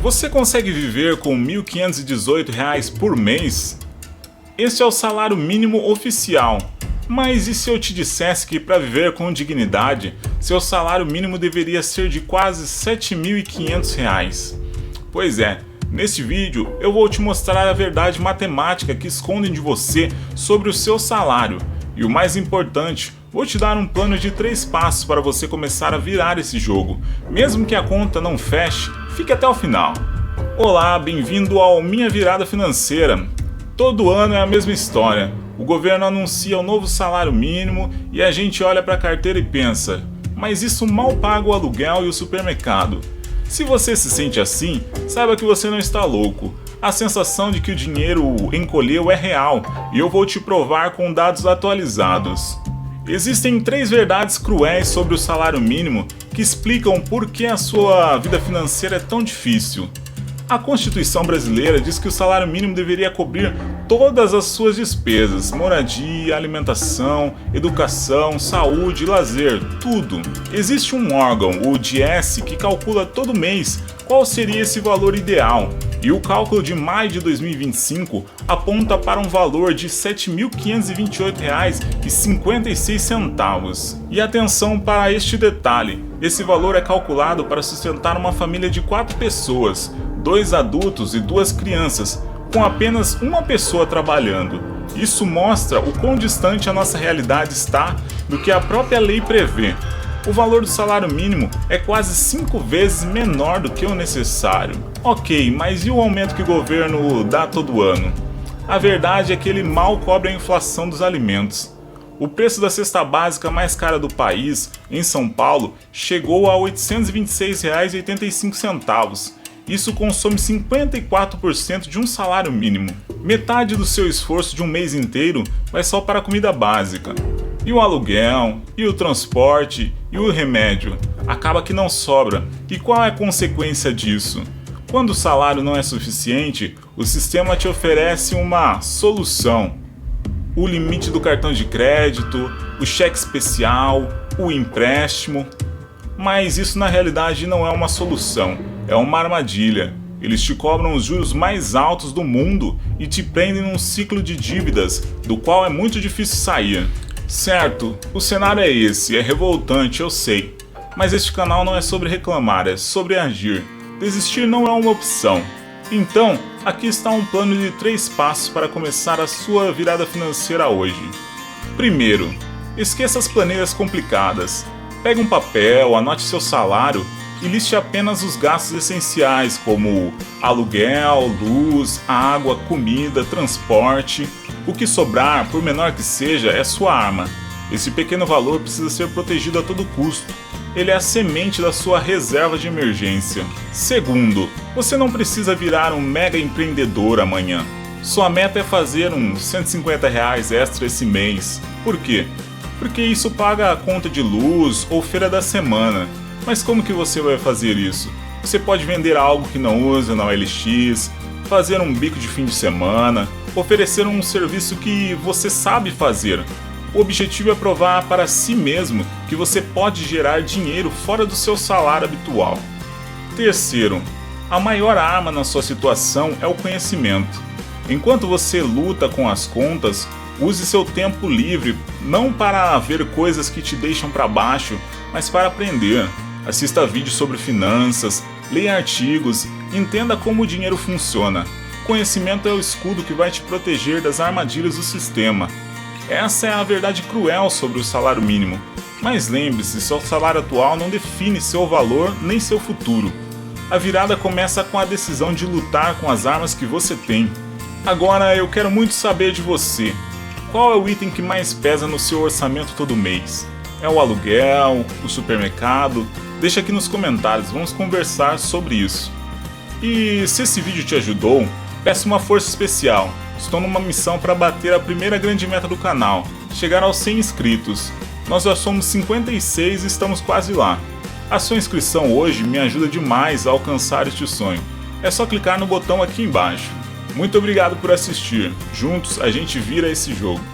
Você consegue viver com R$ 1.518 por mês? Este é o salário mínimo oficial. Mas e se eu te dissesse que para viver com dignidade, seu salário mínimo deveria ser de quase R$ 7.500? Pois é, neste vídeo eu vou te mostrar a verdade matemática que escondem de você sobre o seu salário. E o mais importante, vou te dar um plano de 3 passos para você começar a virar esse jogo. Mesmo que a conta não feche, fique até o final. Olá, bem-vindo ao Minha Virada Financeira. Todo ano é a mesma história. O governo anuncia o novo salário mínimo e a gente olha para a carteira e pensa, mas isso mal paga o aluguel e o supermercado. Se você se sente assim, saiba que você não está louco. A sensação de que o dinheiro encolheu é real e eu vou te provar com dados atualizados. Existem 3 verdades cruéis sobre o salário mínimo que explicam por que a sua vida financeira é tão difícil. A Constituição brasileira diz que o salário mínimo deveria cobrir todas as suas despesas: moradia, alimentação, educação, saúde, lazer, tudo. Existe um órgão, o DIEESE, que calcula todo mês qual seria esse valor ideal. E o cálculo de maio de 2025 aponta para um valor de R$ 7.528,56. E atenção para este detalhe, esse valor é calculado para sustentar uma família de 4 pessoas, 2 adultos e 2 crianças, com apenas uma pessoa trabalhando. Isso mostra o quão distante a nossa realidade está do que a própria lei prevê. O valor do salário mínimo é quase 5 vezes menor do que o necessário. Ok, mas e o aumento que o governo dá todo ano? A verdade é que ele mal cobre a inflação dos alimentos. O preço da cesta básica mais cara do país, em São Paulo, chegou a R$ 826,85. Isso consome 54% de um salário mínimo. Metade do seu esforço de um mês inteiro vai só para a comida básica. E o aluguel, e o transporte, e o remédio. Acaba que não sobra. E qual é a consequência disso? Quando o salário não é suficiente, o sistema te oferece uma solução. O limite do cartão de crédito, o cheque especial, o empréstimo. Mas isso na realidade não é uma solução, é uma armadilha. Eles te cobram os juros mais altos do mundo e te prendem num ciclo de dívidas, do qual é muito difícil sair. Certo, o cenário é esse, é revoltante, eu sei. Mas este canal não é sobre reclamar, é sobre agir. Desistir não é uma opção. Então, aqui está um plano de 3 passos para começar a sua virada financeira hoje. Primeiro, esqueça as planilhas complicadas. Pegue um papel, anote seu salário e liste apenas os gastos essenciais, como aluguel, luz, água, comida, transporte. O que sobrar, por menor que seja, é sua arma. Esse pequeno valor precisa ser protegido a todo custo. Ele é a semente da sua reserva de emergência. Segundo, você não precisa virar um mega empreendedor amanhã. Sua meta é fazer uns R$ 150 extra esse mês. Por quê? Porque isso paga a conta de luz ou feira da semana. Mas como que você vai fazer isso? Você pode vender algo que não usa na OLX, fazer um bico de fim de semana, oferecer um serviço que você sabe fazer. O objetivo é provar para si mesmo que você pode gerar dinheiro fora do seu salário habitual. Terceiro, a maior arma na sua situação é o conhecimento. Enquanto você luta com as contas, use seu tempo livre não para ver coisas que te deixam para baixo, mas para aprender. Assista vídeos sobre finanças, leia artigos, entenda como o dinheiro funciona. Conhecimento é o escudo que vai te proteger das armadilhas do sistema. Essa é a verdade cruel sobre o salário mínimo. Mas lembre-se, seu salário atual não define seu valor nem seu futuro. A virada começa com a decisão de lutar com as armas que você tem. Agora eu quero muito saber de você. Qual é o item que mais pesa no seu orçamento todo mês? É o aluguel, o supermercado? Deixa aqui nos comentários, vamos conversar sobre isso. E se esse vídeo te ajudou, peço uma força especial. Estou numa missão para bater a primeira grande meta do canal, chegar aos 100 inscritos. Nós já somos 56 e estamos quase lá. A sua inscrição hoje me ajuda demais a alcançar este sonho. É só clicar no botão aqui embaixo. Muito obrigado por assistir. Juntos a gente vira esse jogo.